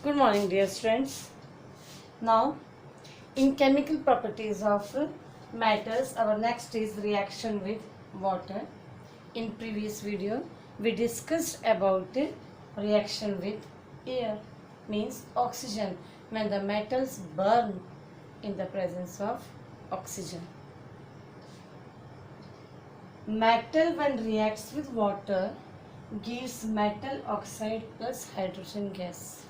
Good morning, dear students. Now, in chemical properties of matters, our next is reaction with water. In previous video, we discussed about reaction with air, means oxygen, when the metals burn in the presence of oxygen. Metal when reacts with water gives metal oxide plus hydrogen gas.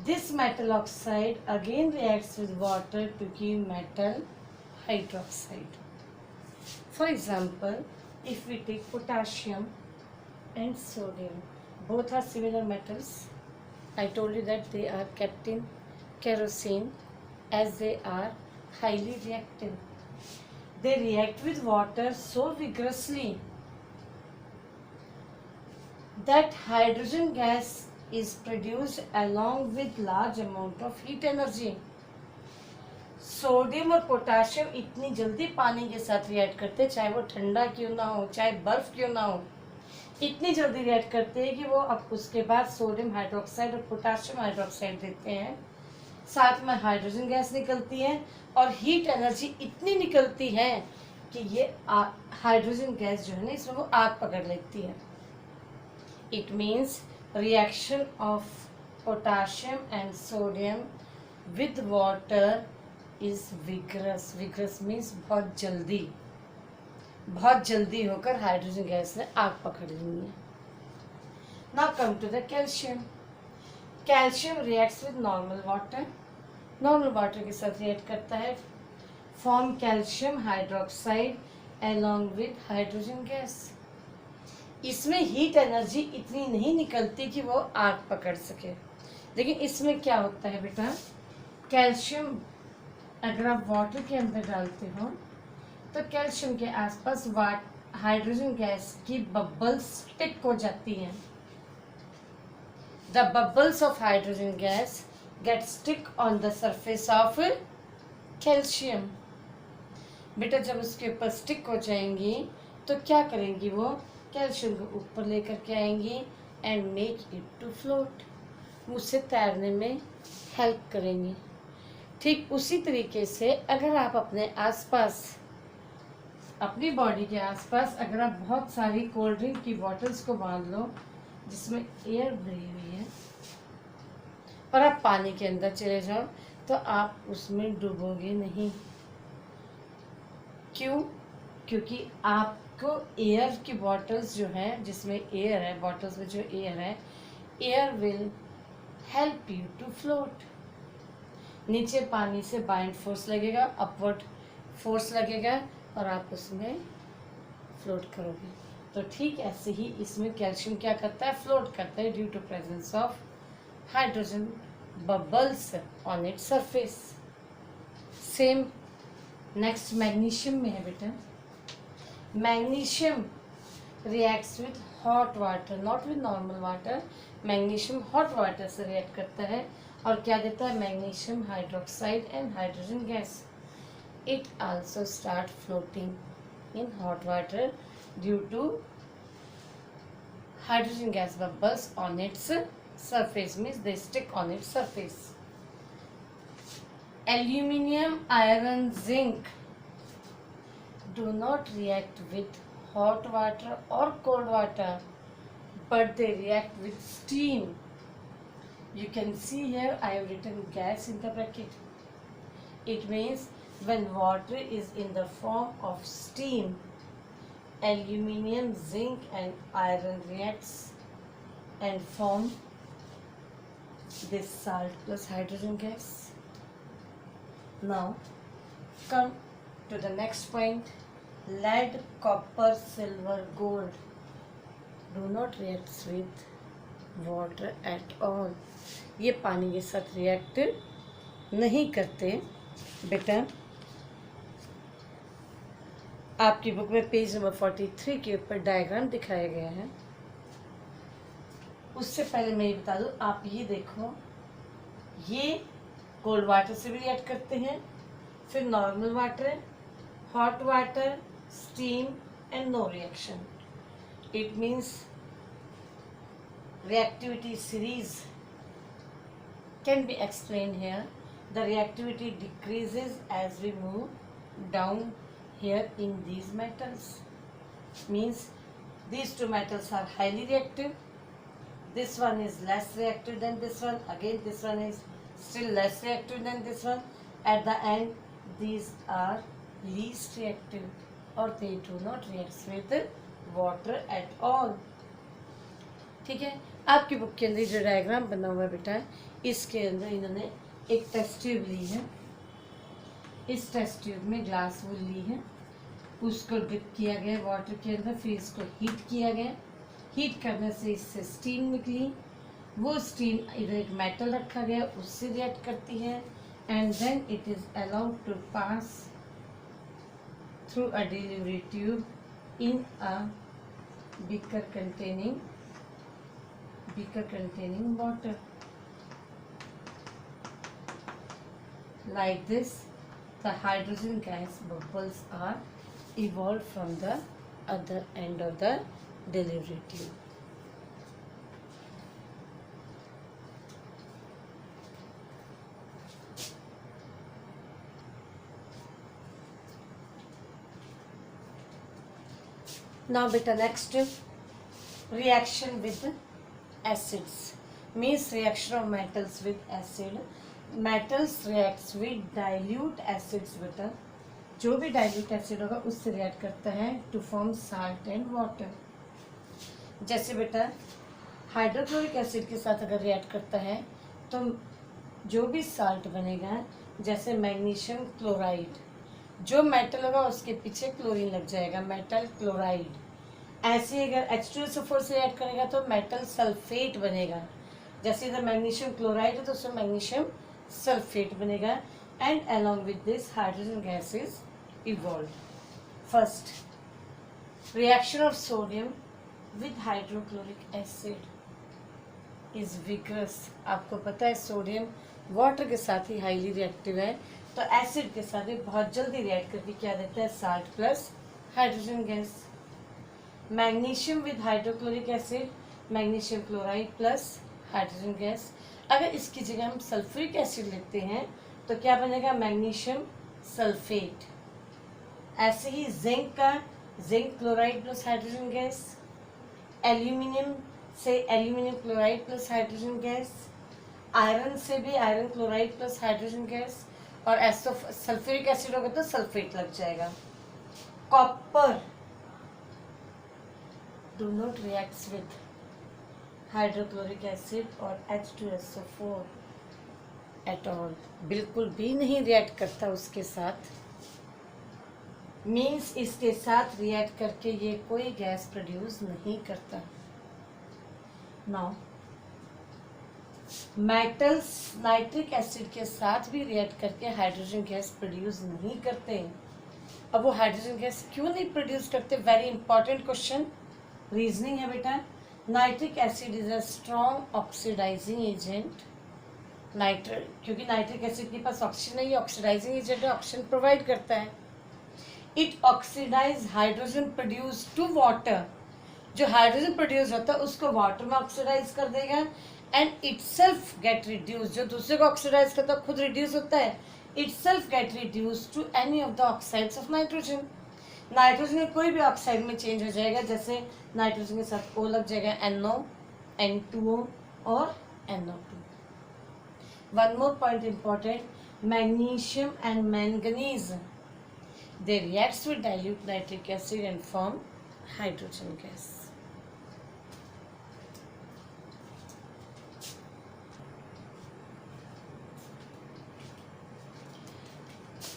This metal oxide again reacts with water to give metal hydroxide. For example, if we take potassium and sodium, both are similar metals. I told you that they are kept in kerosene as they are highly reactive. They react with water so vigorously that hydrogen gas is produced along with large amount of heat energy. Sodium और potassium इतनी जल्दी पानी के साथ react करते हैं, चाहे वो ठंडा क्यों ना हो, चाहे बर्फ क्यों ना हो, इतनी जल्दी रिएक्ट करते हैं कि वो अब उसके बाद सोडियम हाइड्रोक्साइड और पोटाशियम हाइड्रोक्साइड देते हैं, साथ में हाइड्रोजन गैस निकलती है और हीट एनर्जी इतनी निकलती है कि ये हाइड्रोजन गैस जो है ना, इसमें वो आग पकड़ लेती है. It means reaction of potassium and sodium with water is vigorous. Vigorous means बहुत जल्दी होकर हाइड्रोजन गैस ने आग पकड़ ली है. Now come to the calcium. Calcium reacts with normal water. Normal water के साथ react करता है, form calcium hydroxide along with hydrogen gas. इसमें हीट एनर्जी इतनी नहीं निकलती कि वो आग पकड़ सके. लेकिन इसमें क्या होता है बेटा, कैल्शियम अगर आप वाटर के अंदर डालते हो तो कैल्शियम के आसपास हाइड्रोजन गैस की बबल्स स्टिक हो जाती हैं. The bubbles of hydrogen gas get stick on the surface of calcium. बेटा जब उसके ऊपर स्टिक हो जाएंगी तो क्या करेंगी, वो कैल्शियम को ऊपर लेकर के आएंगी and make it to float, उससे तैरने में हेल्प करेंगी. ठीक उसी तरीके से अगर आप अपने आसपास, अपनी बॉडी के आसपास अगर आप बहुत सारी कोल्ड ड्रिंक की बॉटल्स को बांध लो जिसमें एयर भरी हुई है और आप पानी के अंदर चले जाओ तो आप उसमें डूबोगे नहीं. क्यों? क्योंकि आपको एयर की बॉटल्स जो हैं, जिसमें एयर है, बॉटल्स में जो एयर है, air will help you to float. नीचे पानी से बाइंड फोर्स लगेगा, अपवर्ड फोर्स लगेगा और आप उसमें फ्लोट करोगे. तो ठीक ऐसे ही इसमें कैल्शियम क्या करता है, फ्लोट करता है due to presence of hydrogen bubbles on its surface. Same next magnesium में है बेटा. Magnesium reacts with hot water, not with normal water. Magnesium hot water से रिएक्ट करता है और क्या देता है, magnesium hydroxide and hydrogen gas. It also start floating in hot water due to hydrogen gas bubbles on its surface, means they stick on its surface. Aluminium, iron, zinc do not react with hot water or cold water, but they react with steam. You can see here I have written gas in the bracket. It means when water is in the form of steam, aluminium, zinc and iron reacts and form this salt plus hydrogen gas. Now come to the next point. Lead, copper, silver, gold do not react with water at all. ये पानी के साथ react नहीं करते. बेटा आपकी book में page number 43 के ऊपर डायग्राम दिखाया गया है. उससे पहले मैं ये बता दूँ, आप ये देखो, ये कोल्ड वाटर से भी रिएक्ट करते हैं, फिर normal water, hot water, steam and no reaction. It means reactivity series can be explained here. The reactivity decreases as we move down here in these metals. Means these two metals are highly reactive. This one is less reactive than this one. Again, this one is still less reactive than this one. At the end, these are least reactive, or they do not react with water at all. ठीक है, आपकी book के अंदर जो diagram बना हुआ है बेटा, इसके अंदर इन्होंने एक टेस्ट ट्यूब ली है. इस टेस्ट ट्यूब में ग्लास वूल ली है, उसको डिप किया गया वाटर के अंदर, फिर इसको हीट किया गया. हीट करने से इससे स्टीम निकली. वो स्टीम इधर एक मेटल रखा गया, उससे रिएक्ट करती है, and then it is allowed to pass through a delivery tube in a beaker containing water. Like this, the hydrogen gas bubbles are evolved from the other end of the delivery tube. Now beta, next reaction with acids means reaction of metals with acid. Metals reacts with dilute acids बेटा, जो भी dilute acid होगा उससे react करता है to form salt and water. जैसे बेटा hydrochloric acid के साथ अगर रिएक्ट करता है तो जो भी साल्ट बनेगा, जैसे मैग्नीशियम क्लोराइड, जो मेटल होगा उसके पीछे क्लोरीन लग जाएगा, मेटल क्लोराइड. ऐसे ही अगर H2SO4 से रिएक्ट करेगा तो मेटल सल्फेट बनेगा. जैसे इधर मैग्नीशियम क्लोराइड है तो उसमें मैग्नीशियम सल्फेट बनेगा. And along with this hydrogen gas is evolve. First, reaction of sodium with hydrochloric acid is vigorous. आपको पता है सोडियम वाटर के साथ ही हाईली रिएक्टिव है, तो एसिड के साथ ही बहुत जल्दी रिएक्ट करके क्या देता है, salt plus hydrogen gas. Magnesium with hydrochloric acid, magnesium chloride plus hydrogen gas. अगर इसकी जगह हम सल्फ्यूरिक एसिड लेते हैं तो क्या बनेगा, मैग्नीशियम सल्फेट. ऐसे ही जिंक का zinc chloride plus hydrogen gas. Aluminium से aluminium chloride plus hydrogen gas. Iron से भी iron chloride plus hydrogen gas. और ऐसा सल्फ्यूरिक एसिड होगा तो सल्फेट लग जाएगा. Copper do not reacts with hydrochloric acid or H2SO4 at all. बिल्कुल भी नहीं रिएक्ट करता उसके साथ. मीन्स इसके साथ रिएक्ट करके ये कोई गैस प्रोड्यूस नहीं करता. नाउ मेटल्स नाइट्रिक एसिड के साथ भी रिएक्ट करके हाइड्रोजन गैस प्रोड्यूस नहीं करते. अब वो हाइड्रोजन गैस क्यों नहीं प्रोड्यूस करते, वेरी इंपॉर्टेंट क्वेश्चन. रीजनिंग है बेटा, nitric acid is a strong oxidising agent. क्योंकि नाइट्रिक एसिड के पास ऑक्सीजन नहीं, ऑक्सीडाइजिंग एजेंट है, ऑक्सीजन प्रोवाइड करता है. It oxidise hydrogen produce to water. जो हाइड्रोजन प्रोड्यूस होता है उसको वाटर में ऑक्सीडाइज कर देगा एंड इटसेल्फ गेट रिड्यूस. जो दूसरे को ऑक्सीडाइज करता है खुद रिड्यूस होता है. Itself get reduce to any of the oxides of nitrogen. Nitrogen में कोई भी ऑक्साइड में चेंज हो जाएगा. जैसे नाइट्रोजन के साथ O लग जाएगा, NO, N2O और NO2. One more point important, magnesium and manganese they reacts with dilute nitric acid and form hydrogen gas.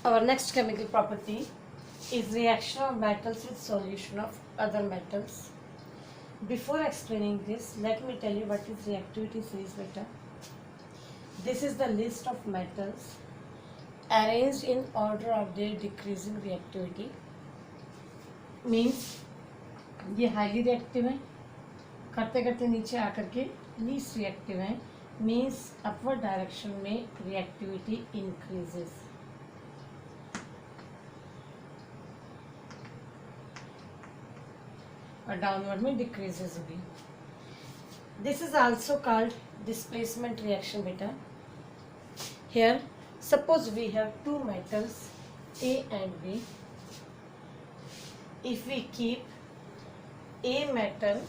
Our next chemical property is reaction of metals with solution of other metals. Before explaining this, let me tell you what is reactivity series beta. This is the list of metals arranged in order of their decreasing reactivity. Means ये highly reactive है, करते करते नीचे आकर के least reactive है. Means upward direction में reactivity increases. और डाउनवर्ड में डिक्रीजेस होगी. This is also called displacement reaction बेटा. Here, suppose we have two metals A and B. If we keep A metal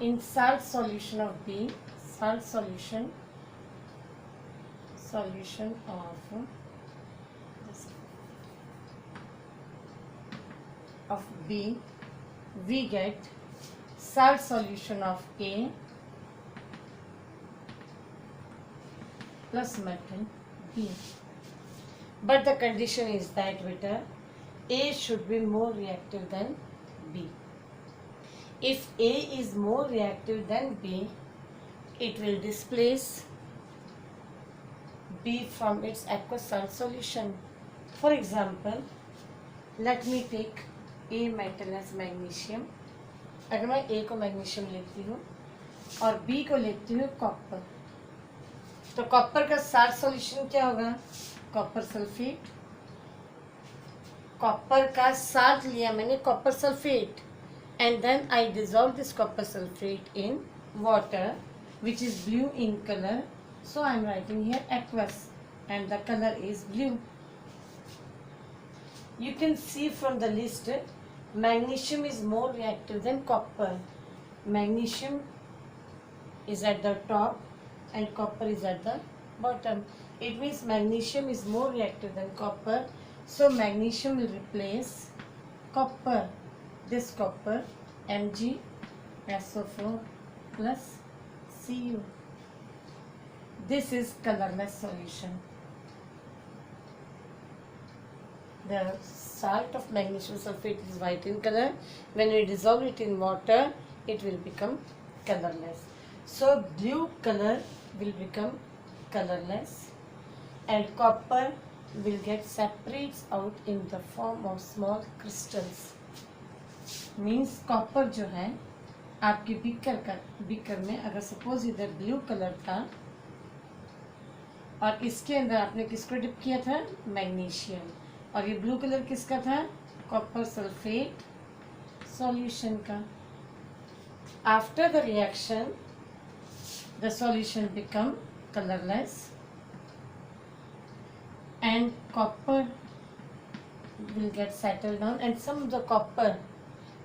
in salt solution of B, salt solution of B, we get salt solution of A plus metal B. But the condition is that beta A should be more reactive than B. If A is more reactive than B, it will displace B from its aqueous salt solution. For example, let me take A metal as magnesium. अगर मैं A को magnesium लेती हूँ और B को लेती हूँ copper, तो कॉपर का साल्ट सॉल्यूशन क्या होगा? Copper sulphate. कॉपर का साल्ट लिया मैंने, copper sulphate, and then I dissolve this copper sulfate in water, which is blue in color. So I am writing here aqueous, and the color is blue. You can see from the list, magnesium is more reactive than copper. Magnesium is at the top and copper is at the bottom. It means magnesium is more reactive than copper. So magnesium will replace copper. This copper MgSO4 plus Cu. This is colorless solution. The salt of magnesium sulfate is white in color. When we dissolve it in water, it will become colorless. So blue color will become colorless, and copper will get separates out in the form of small crystals. Means copper जो है आपके beaker में अगर suppose इधर blue colour था और इसके अंदर आपने किसको डिप किया था? मैग्नीशियम. और ये ब्लू कलर किसका था? कॉपर सल्फेट सॉल्यूशन का. After the reaction the solution become colourless and copper will get settled down, and some of the copper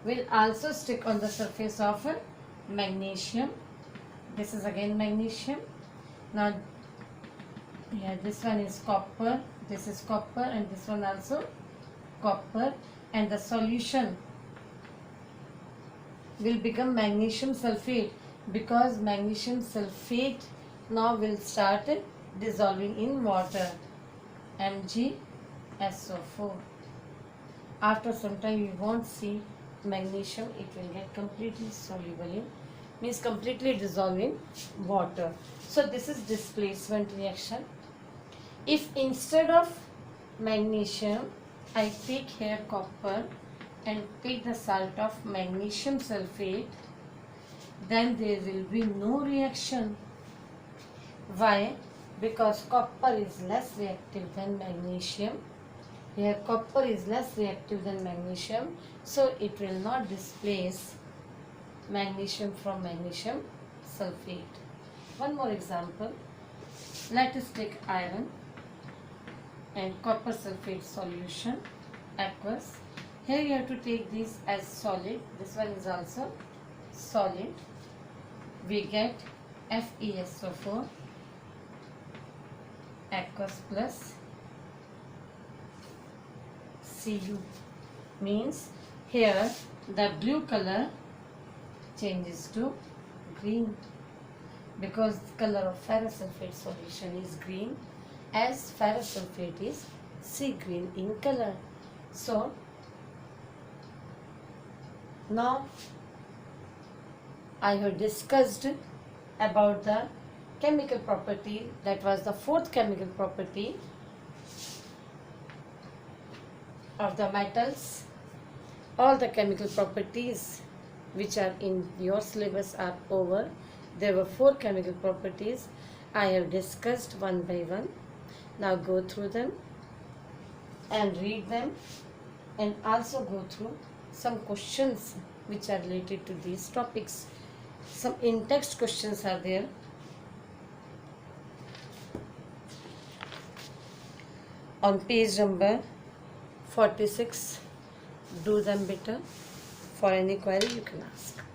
will also stick on the surface of magnesium. This is again magnesium. Now yeah, this one is copper, this is copper, and this one also copper, and the solution will become magnesium sulfate, because magnesium sulfate now will start dissolving in water, MgSO4. After some time you won't see magnesium, it will get completely soluble in, means completely dissolve in water. So this is displacement reaction. If instead of magnesium I take here copper and take the salt of magnesium sulfate, then there will be no reaction. Why? Because copper is less reactive than magnesium. Here copper is less reactive than magnesium, so it will not displace magnesium from magnesium sulfate. One more example. Let us take iron and copper sulfate solution, aqueous. Here you have to take this as solid. This one is also solid. We get FeSO4 aqueous plus Cu, means here the blue color changes to green, because the color of ferrous sulfate solution is green, as ferrous sulfate is sea green in color. So now I have discussed about the chemical property, that was the fourth chemical property of the metals. All the chemical properties which are in your syllabus are over. There were 4 chemical properties. I have discussed one by one. Now go through them and read them, and also go through some questions which are related to these topics. Some in-text questions are there. on page number 46. Do them better. For any query you can ask.